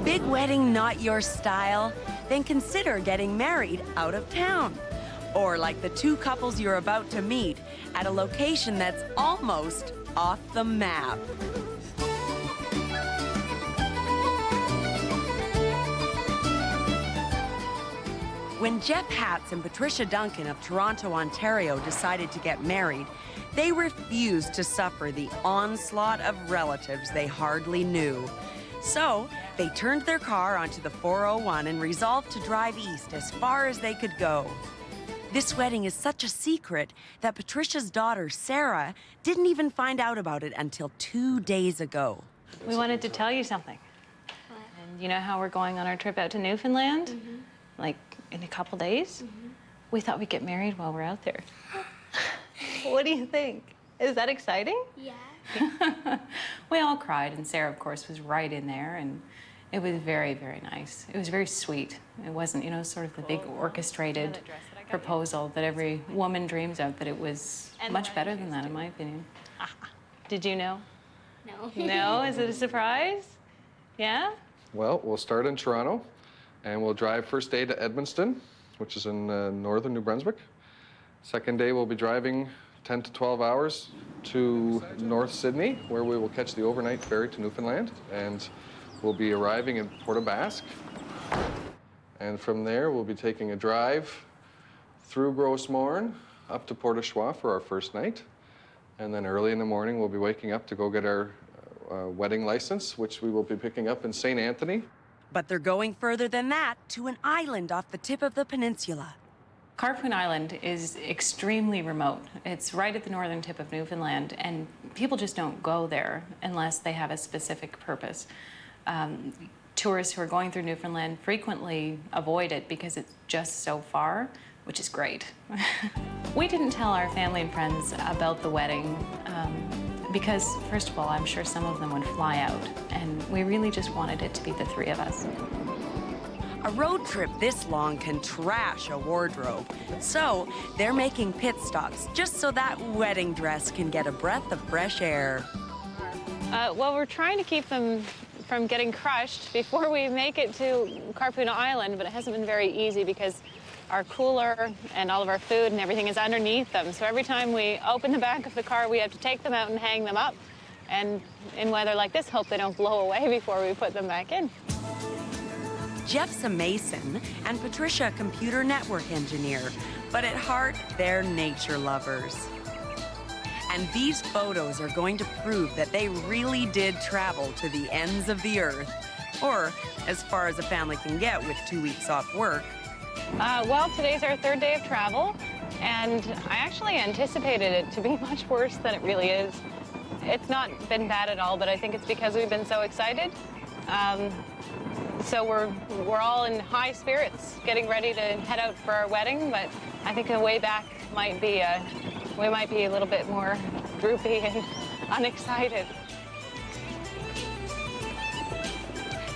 Big wedding not your style? Then consider getting married out of town. Or like the two couples you're about to meet, at a location that's almost off the map. When Jeff Hatz and Patricia Duncan of Toronto, Ontario decided to get married, they refused to suffer the onslaught of relatives they hardly knew. So they turned their car onto the 401 and resolved to drive east as far as they could go. This wedding is such a secret that Patricia's daughter, Sarah, didn't even find out about it until 2 days ago. We wanted to tell you something. What? And you know how we're going on our trip out to Newfoundland? Mm-hmm. Like in a couple days? Mm-hmm. We thought we'd get married while we're out there. What do you think? Is that exciting? Yeah. We all cried, and Sarah, of course, was right in there, and it was very, very nice. It was very sweet. It wasn't, you know, sort of the big orchestrated proposal that every woman dreams of, but it was much better than that, in my opinion. Did you know? No. No? Is it a surprise? Yeah? Well, we'll start in Toronto, and we'll drive first day to Edmundston, which is in northern New Brunswick. Second day, we'll be driving 10 to 12 hours to North Sydney, where we will catch the overnight ferry to Newfoundland, and we'll be arriving in Port aux Basques. And from there, we'll be taking a drive through Gros Morne up to Port aux Choix for our first night. And then early in the morning, we'll be waking up to go get our wedding license, which we will be picking up in St. Anthony. But they're going further than that to an island off the tip of the peninsula. Carpon Island is extremely remote. It's right at the northern tip of Newfoundland, and people just don't go there unless they have a specific purpose. Tourists who are going through Newfoundland frequently avoid it because it's just so far, which is great. We didn't tell our family and friends about the wedding because, first of all, I'm sure some of them would fly out, and we really just wanted it to be the three of us. A road trip this long can trash a wardrobe, so they're making pit stops just so that wedding dress can get a breath of fresh air. Well, we're trying to keep them from getting crushed before we make it to Carpon Island, but it hasn't been very easy because our cooler and all of our food and everything is underneath them. So every time we open the back of the car, we have to take them out and hang them up. And in weather like this, hope they don't blow away before we put them back in. Jeff's a mason and Patricia a computer network engineer, but at heart, they're nature lovers. And these photos are going to prove that they really did travel to the ends of the earth, or as far as a family can get with 2 weeks off work. Well, today's our third day of travel, and I actually anticipated it to be much worse than it really is. It's not been bad at all, but I think it's because we've been so excited. So we're all in high spirits, getting ready to head out for our wedding, but I think the way back might be, we might be a little bit more droopy and unexcited.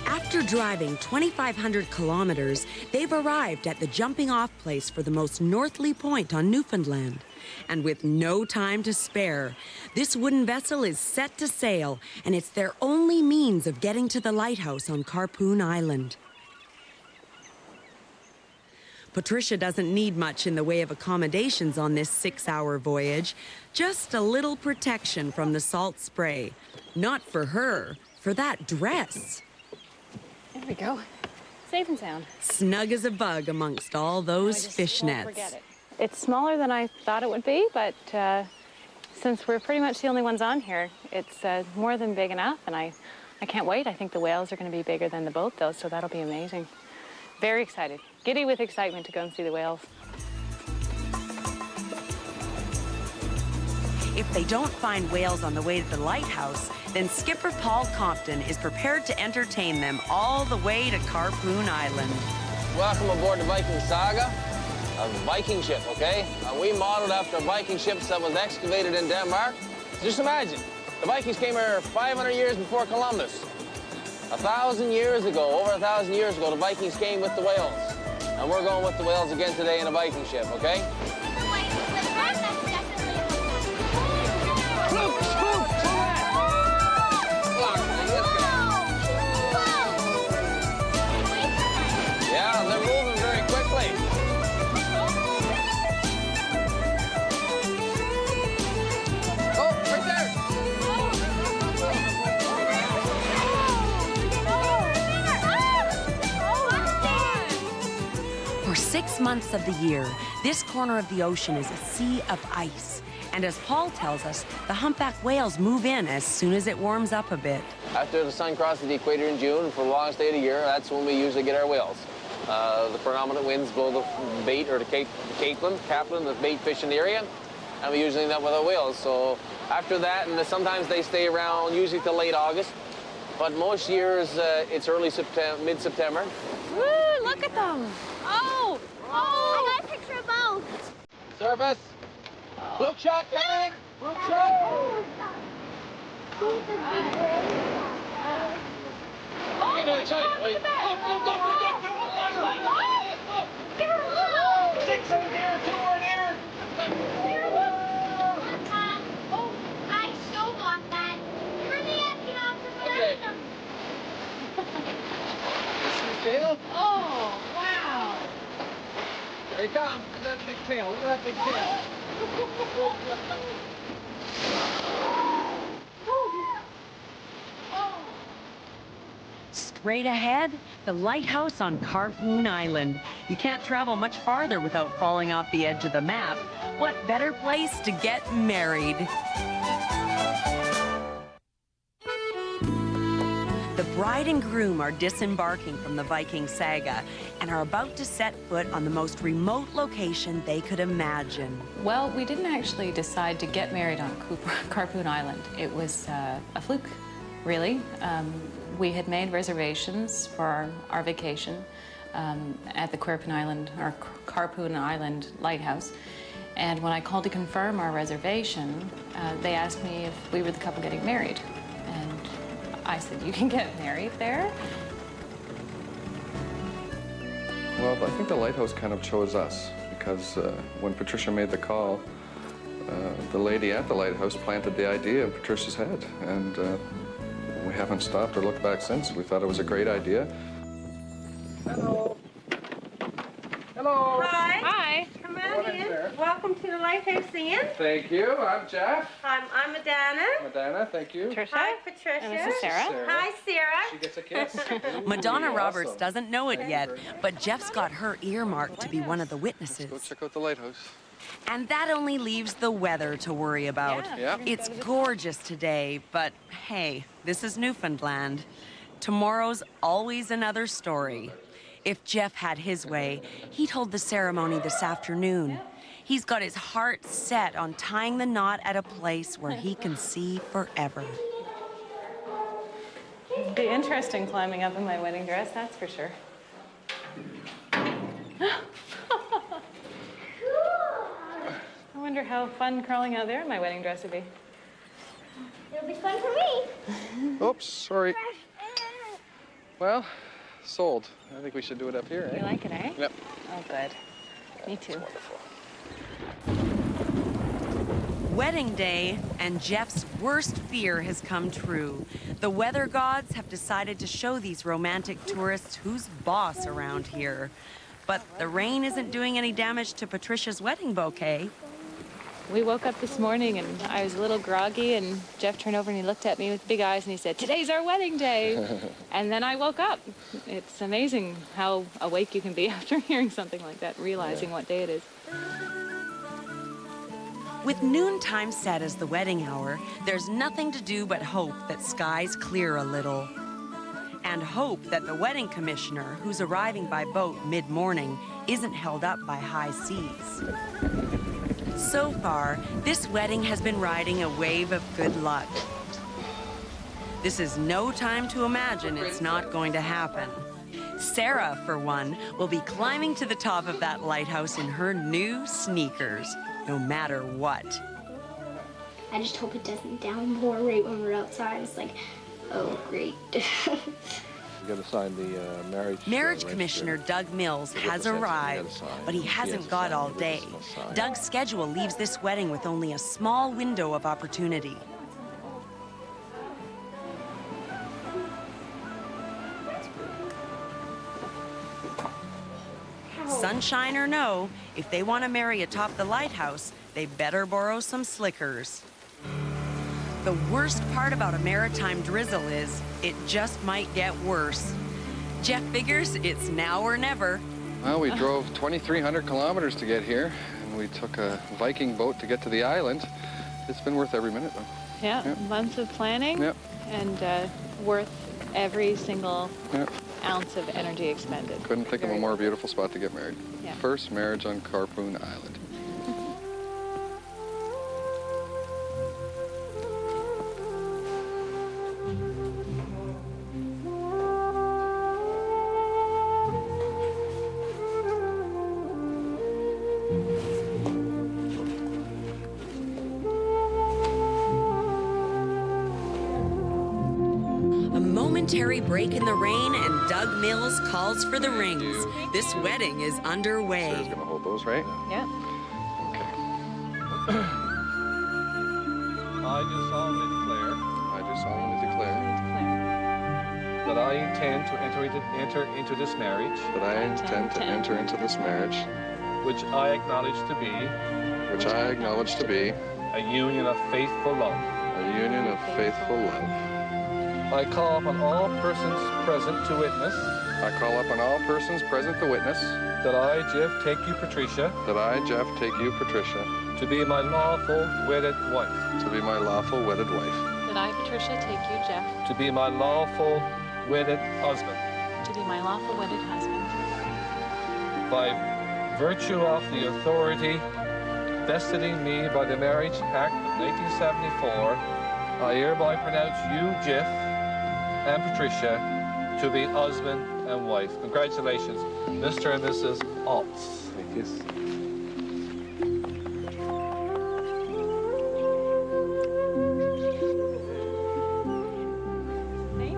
After driving 2,500 kilometers, they've arrived at the jumping-off place for the most northerly point on Newfoundland. And with no time to spare, this wooden vessel is set to sail, and it's their only means of getting to the lighthouse on Carpon Island. Patricia doesn't need much in the way of accommodations on this 6-hour voyage, just a little protection from the salt spray. Not for her, for that dress. There we go. Safe and sound. Snug as a bug amongst all those Won't fishnets. forget it. It's smaller than I thought it would be, but since we're pretty much the only ones on here, it's more than big enough, and I can't wait. I think the whales are going to be bigger than the boat, though, so that'll be amazing. Very excited. Giddy with excitement to go and see the whales. If they don't find whales on the way to the lighthouse, then Skipper Paul Compton is prepared to entertain them all the way to Carpon Island. Welcome aboard the Viking Saga, a Viking ship, okay? We modeled after Viking ships that was excavated in Denmark. Just imagine, The Vikings came here 500 years before Columbus. 1,000 years ago, over 1,000 years ago, the Vikings came with the whales. And we're going with the whales again today in a Viking ship, okay? Yeah, they're moving very quickly. Oh, right there. For 6 months of the year, this corner of the ocean is a sea of ice. And as Paul tells us, the humpback whales move in as soon as it warms up a bit. After the sun crosses the equator in June, for the longest day of the year, that's when we usually get our whales. The predominant winds blow the bait, or the capelin, the bait fish in the area, and we usually end up with our whales. So after that, and sometimes they stay around usually till late August, but most years it's early September, mid-September. Woo, look at them. Oh, I got a picture of both. Service. Hook shot coming. Hook shot. I so want that. Really asking out for them. oh, wow. There he comes. Look at that big tail. Look at that big tail. Straight ahead, the lighthouse on Carpon Island. You can't travel much farther without falling off the edge of the map. What better place to get married? The bride and groom are disembarking from the Viking saga and are about to set foot on the most remote location they could imagine. Well, we didn't actually decide to get married on Carpon Island. It was a fluke, really. We had made reservations for our vacation at the Carpon Island Lighthouse. And when I called to confirm our reservation, they asked me if we were the couple getting married. And I said, you can get married there? Well, I think the lighthouse kind of chose us because when Patricia made the call, the lady at the lighthouse planted the idea in Patricia's head, and we haven't stopped or looked back since. We thought it was a great idea. Hello. Hello. Hi. Hi. Come on in. Welcome to the Lighthouse Inn. Thank you. I'm Jeff. I'm Madonna. Madonna, thank you. Trisha. Hi, Patricia. And this is Sarah. Hi, Sarah. She gets a kiss. Madonna Roberts Awesome. doesn't know it yet, but Jeff's got her earmarked to be one of the Go witnesses. check out the lighthouse. And that only leaves the weather to worry about. Yeah. It's gorgeous today, but hey, this is Newfoundland. Tomorrow's always another story. If Jeff had his way, he'd hold the ceremony this afternoon. He's got his heart set on tying the knot at a place where he can see forever. It'd be interesting climbing up in my wedding dress, that's for sure. I wonder how fun crawling out there in my wedding dress would be. It'll be fun for me. Oops, sorry. Well, sold. I think we should do it up here, You eh? like it, eh? Yep. Oh, good. Me too. Wonderful. Wedding day, and Jeff's worst fear has come true. The weather gods have decided to show these romantic tourists who's boss around here. But the rain isn't doing any damage to Patricia's wedding bouquet. We woke up this morning and I was a little groggy, and Jeff turned over and he looked at me with big eyes and he said, "Today's our wedding day." And then I woke up. It's amazing how awake you can be after hearing something like that, realizing what day it is. With noontime set as the wedding hour, there's nothing to do but hope that skies clear a little. And hope that the wedding commissioner, who's arriving by boat mid-morning, isn't held up by high seas. So far, this wedding has been riding a wave of good luck. This is no time to imagine it's not going to happen. Sarah, for one, will be climbing to the top of that lighthouse in her new sneakers, no matter what. I just hope it doesn't downpour right when we're outside. It's like, oh, great. You got to sign the marriage. Marriage Commissioner Doug Mills has arrived, but he hasn't got all day. Doug's schedule leaves this wedding with only a small window of opportunity. Sunshine or no, if they want to marry atop the lighthouse, they better borrow some slickers. The worst part about a maritime drizzle is it just might get worse. Jeff figures it's now or never. Well, we drove 2,300 kilometers to get here, and we took a Viking boat to get to the island. It's been worth every minute, though. Yeah, months of planning and worth every single ounce of energy expended. Couldn't think of a more beautiful spot to get married. Yeah. First marriage on Carpon Island. Momentary break in the rain, and Doug Mills calls for the rings. This wedding is underway. Sarah's gonna hold those, right? Yeah. Okay. I do solemnly declare I do solemnly declare that I intend to enter into this marriage, that I intend to enter into this marriage, which I acknowledge to be a union of faithful love. A union of faithful love. I call upon all persons present to witness I call upon all persons present to witness that I, Jeff, take you, Patricia, that I, Jeff, take you, Patricia, to be my lawful wedded wife. to be my lawful wedded wife, That I, Patricia, take you, Jeff, To be my lawful wedded husband. to be my lawful wedded husband. By virtue of the authority vested in me by the Marriage Act of 1974, I hereby pronounce you, Jeff, and Patricia, to be husband and wife. Congratulations, Mr. and Mrs. Altz. Thank you.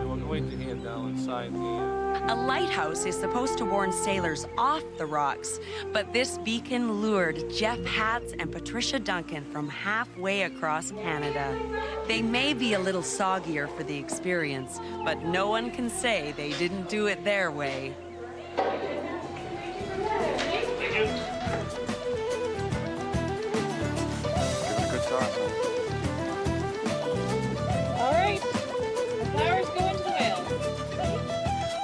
We'll go into hand down and sign the... A lighthouse is supposed to warn sailors off the rocks, but this beacon lured Jeff Hatz and Patricia Duncan from halfway across Canada. They may be a little soggier for the experience, but no one can say they didn't do it their way. Give it a good toss. All right, the flowers go into the whale.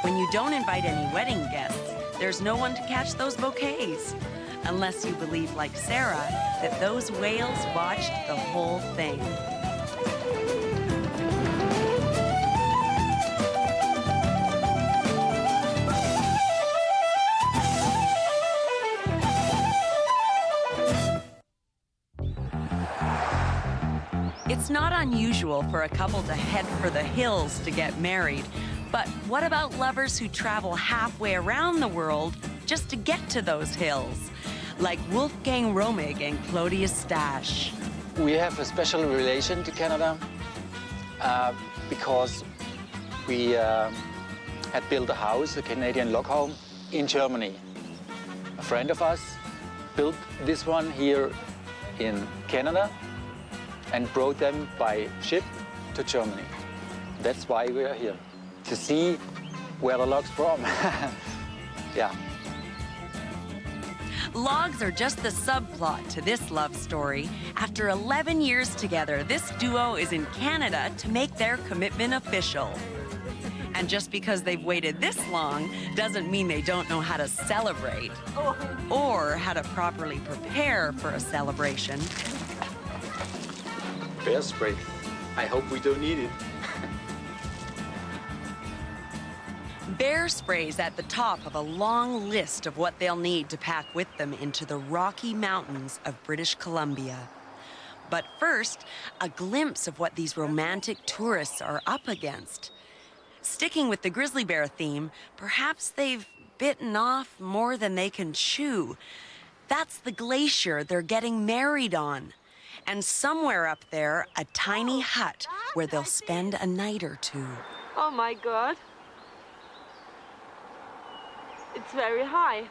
When you don't invite any wedding guests, there's no one to catch those bouquets. Unless you believe, like Sarah, that those whales watched the whole thing. It's not unusual for a couple to head for the hills to get married. But what about lovers who travel halfway around the world just to get to those hills? Like Wolfgang Romig and Claudia Stasch. We have a special relation to Canada because we had built a house, a Canadian log home, in Germany. A friend of us built this one here in Canada and brought them by ship to Germany. That's why we are here, to see where the logs from. Yeah. Logs are just the subplot to this love story. After 11 years together, this duo is in Canada to make their commitment official. And just because they've waited this long doesn't mean they don't know how to celebrate or how to properly prepare for a celebration. Bear spray. I hope we don't need it. Bear spray's at the top of a long list of what they'll need to pack with them into the Rocky Mountains of British Columbia. But first, a glimpse of what these romantic tourists are up against. Sticking with the grizzly bear theme, perhaps they've bitten off more than they can chew. That's the glacier they're getting married on. And somewhere up there, a tiny hut where they'll spend a night or two. Oh my God. It's very high.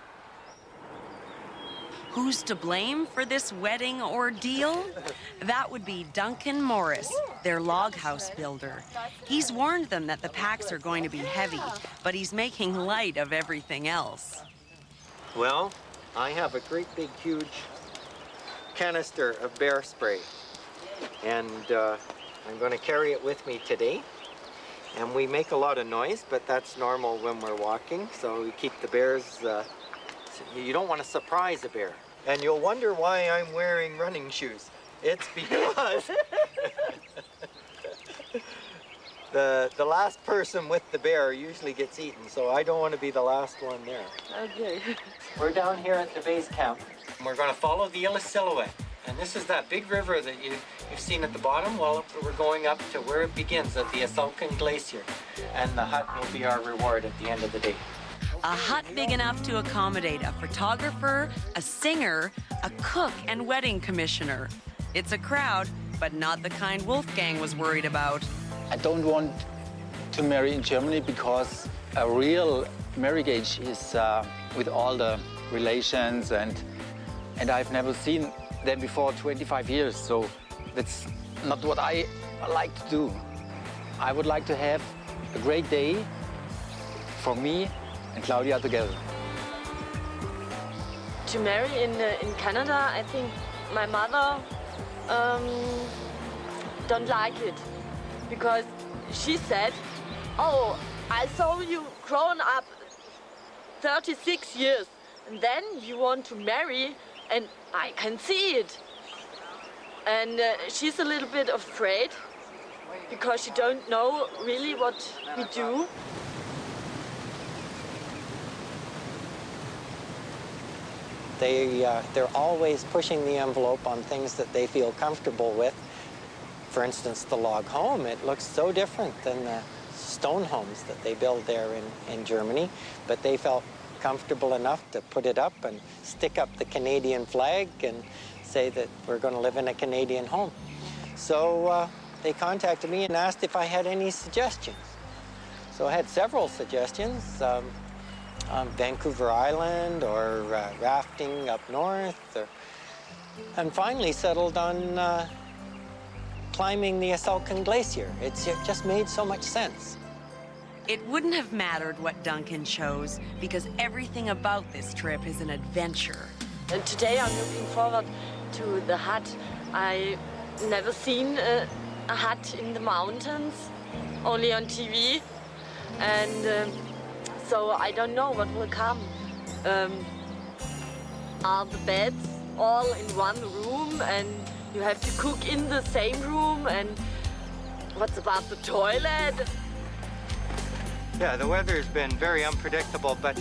Who's to blame for this wedding ordeal? That would be Duncan Morris, their log house builder. He's warned them that the packs are going to be heavy, but he's making light of everything else. Well, I have a great big huge canister of bear spray, and I'm going to carry it with me today. And we make a lot of noise, but that's normal when we're walking, so we keep the bears. You don't want to surprise a bear. And you'll wonder why I'm wearing running shoes. It's because the last person with the bear usually gets eaten, so I don't want to be the last one there. Okay. We're down here at the base camp. We're going to follow the Yellow Silhouette. And this is that big river that you've seen at the bottom. Well, we're going up to where it begins at the Asalkan Glacier. And the hut will be our reward at the end of the day. A hut big enough to accommodate a photographer, a singer, a cook, and wedding commissioner. It's a crowd, but not the kind Wolfgang was worried about. I don't want to marry in Germany because a real marriage is with all the relations, and I've never seen them before 25 years, so that's not what I like to do. I would like to have a great day for me and Claudia together. To marry in Canada, I think my mother don't like it, because she said, "Oh, I saw you grown up 36 years, and then you want to marry, and I can see it." And she's a little bit afraid because she don't know really what we do. They're always pushing the envelope on things that they feel comfortable with. For instance, the log home, it looks so different than the stone homes that they build there in Germany, but they felt comfortable enough to put it up and stick up the Canadian flag and say that we're going to live in a Canadian home. So they contacted me and asked if I had any suggestions. So I had several suggestions. Vancouver Island or rafting up north, and finally settled on climbing the Asalkan Glacier. It just made so much sense. It wouldn't have mattered what Duncan chose, because everything about this trip is an adventure. And today I'm looking forward to the hut. I never seen a hut in the mountains, only on TV, and so I don't know what will come. Are the beds all in one room, and you have to cook in the same room, and what's about the toilet? Yeah, the weather's been very unpredictable, but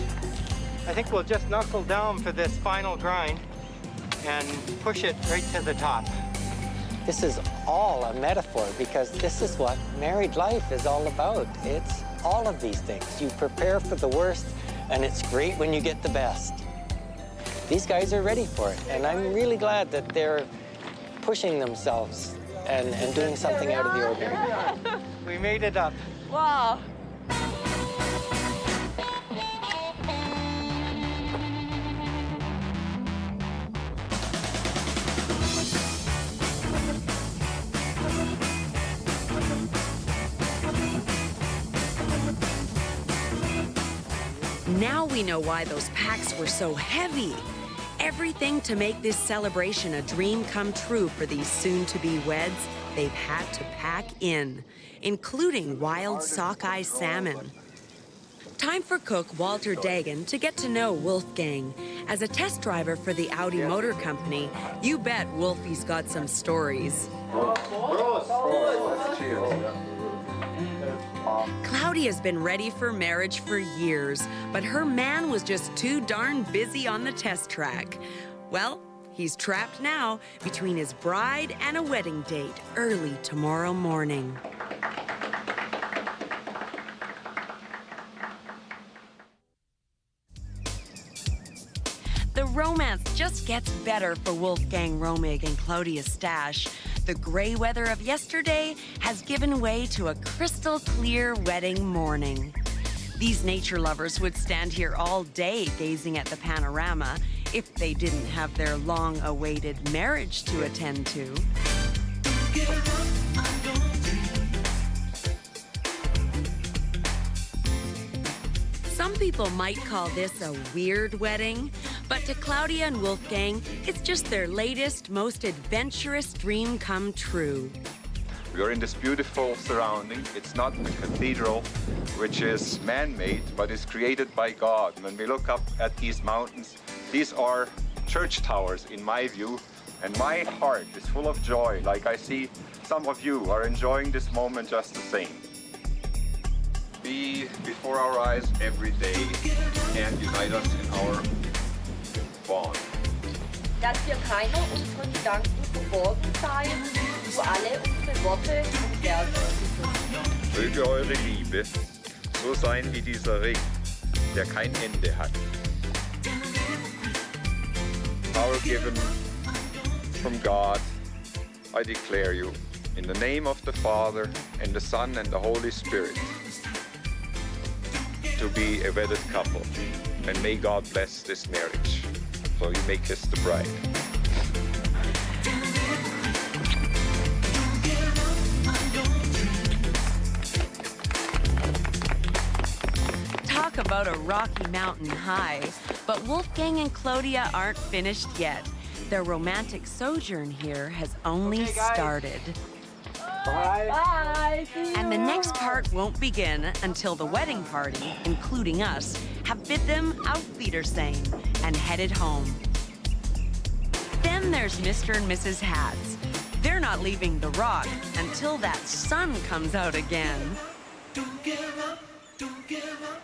I think we'll just knuckle down for this final grind and push it right to the top. This is all a metaphor, because this is what married life is all about. It's all of these things. You prepare for the worst, and it's great when you get the best. These guys are ready for it, and I'm really glad that they're pushing themselves and doing something out of the ordinary. We made it up. Wow. Now we know why those packs were so heavy. Everything to make this celebration a dream come true for these soon-to-be weds, they've had to pack in, including wild sockeye salmon. Time for cook Walter Dagan to get to know Wolfgang. As a test driver for the Audi Motor Company, you bet Wolfie's got some stories. Claudia's been ready for marriage for years, but her man was just too darn busy on the test track. Well, he's trapped now between his bride and a wedding date early tomorrow morning. The romance just gets better for Wolfgang Romig and Claudia Stash. The gray weather of yesterday has given way to a crystal clear wedding morning. These nature lovers would stand here all day gazing at the panorama if they didn't have their long-awaited marriage to attend to. Some people might call this a weird wedding, but to Claudia and Wolfgang, it's just their latest, most adventurous dream come true. We are in this beautiful surrounding. It's not a cathedral, which is man-made, but is created by God. When we look up at these mountains, these are church towers, in my view, and my heart is full of joy, like I see some of you are enjoying this moment just the same. Be before our eyes every day and unite us in our bond. Dass wir keiner unserer Gedanken verborgen seien, wo alle unsere Worte und Werke sind. Möge eure Liebe so sein wie dieser Ring, der kein Ende hat. Power given from God, I declare you, in the name of the Father, and the Son, and the Holy Spirit, to be a wedded couple. And may God bless this marriage, so you may kiss the bride. Talk about a Rocky Mountain high, but Wolfgang and Claudia aren't finished yet. Their romantic sojourn here has only started. Bye. Bye. And the next part won't begin until the wedding party, including us, have bid them auf Wiedersehen and headed home. Then there's Mr. and Mrs. Hats. They're not leaving the rock until that sun comes out again. Don't give up, don't give up.